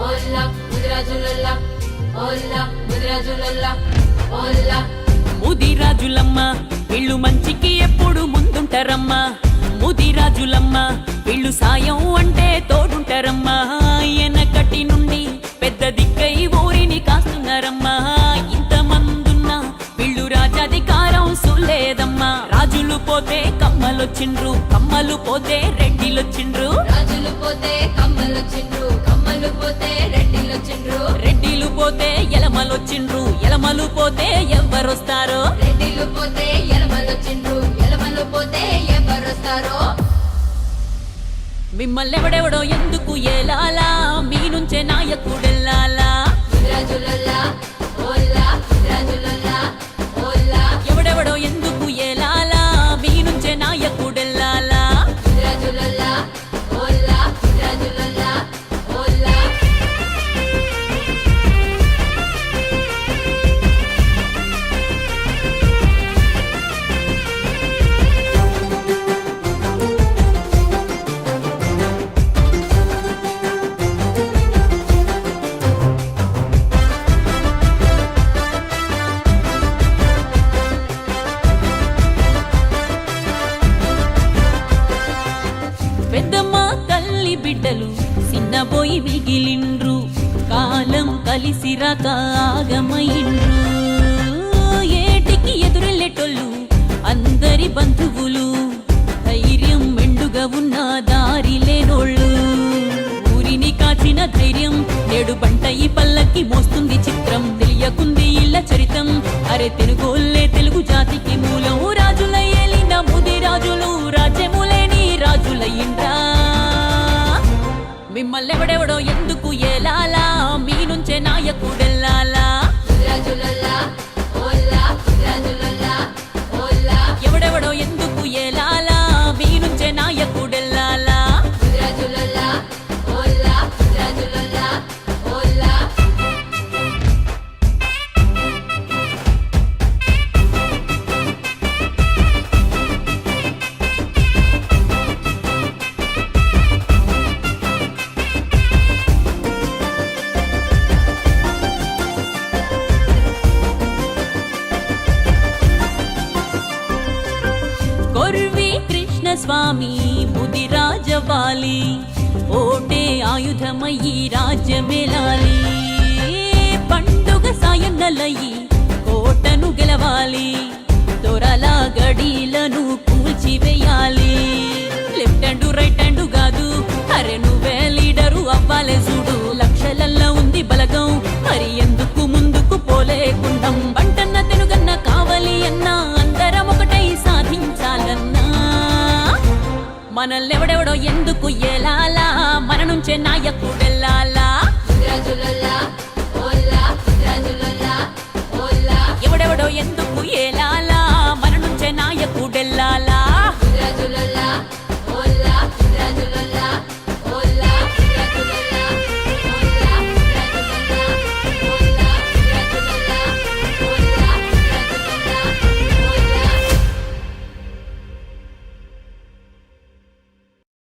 ఓల్లా ముదిరాజులల్లా ఓల్లా ముదిరాజులల్లా ఓల్లా ముదిరాజులమ్మ వీళ్ళు మంచికి ఎప్పుడు ముందుంటారమ్మా ముదిరాజులమ్మ వీళ్ళు సాయం అంటే తోడుంటారమ్మా ఎనకటి నుండి పెద్ద దిక్కై ఊరిని కాస్తున్నారమ్మా ఇంతమందున్నా వీళ్ళు రాజాధికారం సులేదమ్మా రాజులు పోతే కమ్మలొచ్చిండ్రు కమ్మలు పోతే రెడ్డిలొచ్చిండ్రు రాజులు పోతే కమ్మలొచ్చిండ్రు కమ్మలు పోతే రెడ్డిలొచ్చిండ్రు రెడ్డిలు పోతే ఎలమలొచ్చిండ్రు ఎలమలు పోతే ఎవ్వరొస్తారో రెడ్డిలు పోతే ఎలమలొచ్చిండ్రు ఎలమలు పోతే ఎవరొస్తారో మిమ్మల్ని ఎవడెవడో ఎందుకు ఏలాలా మీ నుంచే నాయకుడెల్లాలా ముదిరాజులల్లా ఓల్లా ముదిరాజులల్లా ఓల్లా ఎవడెవడో ఎందుకు ఏలాలా మీ నుంచే నాయకుడెల్లాలా ముదిరాజులల్లా ఓల్లా ముదిరాజులల్లా ఓల్లా పెద్దమ్మ తల్లి బిడ్డలు చిన్నబోయి మిగిలిండ్రు కాలం కలిసిరాక ఆగమయిండ్రు ఏటికి ఎదురెళ్ళేటోళ్ళు అందరి బంధువులు ధైర్యం మెండుగా ఉన్న దారి లేనోళ్ళు ఊరిని కాచిన ధైర్యం నేడు బంట ఈ పల్లకి మోస్తుంది చిత్రం తెలియకుంది ఇళ్ళ చరితం అరే తెలుగోళ్ళే తెలుగు జాతికి మూలం రాజుల ఏలిన ముదిరాజులు రాజ్యములేని రాజులయ్యిండ్రా మిమ్మల్ని ఎవడెవడో ఎందుకు ఏలాలా మీ నుంచే నాయకుడెల్లాలా ముదిరాజులల్లా ఓల్లా ముదిరాజులల్లా ఓల్లా ఎవడెవడో ఎందుకు ఏలాలా మీ నుంచే నాయకుడెల్లాలా ముదిరాజులల్లా ఓల్లా ముదిరాజులల్లా ఓల్లా కొర్వి కృష్ణ స్వామి ముదిరాజవాలి ఓటే ఆయుధమయ్యి రాజ్యమేలాలి పండుగ సాయన్నలయ్యి కోటను గెలవాలి దొరల గడీలను కూల్చివేయాలి లెఫ్ట్ హ్యాండ్ రైట్ హ్యాండ్ కాదు అరే నువ్వే లీడరు అవ్వాలే చూడు లక్షలల్లో ఉంది బలగం మరి ఎందుకు ముందుకు పోలేకుండం బంటన్న తెనుగన్న కావాలి అన్నా అందరం ఒకటై సాధించాలన్నా మనల్నెవడెవడో ఎందుకు ఏలాలా మన నుంచే నాయకుడే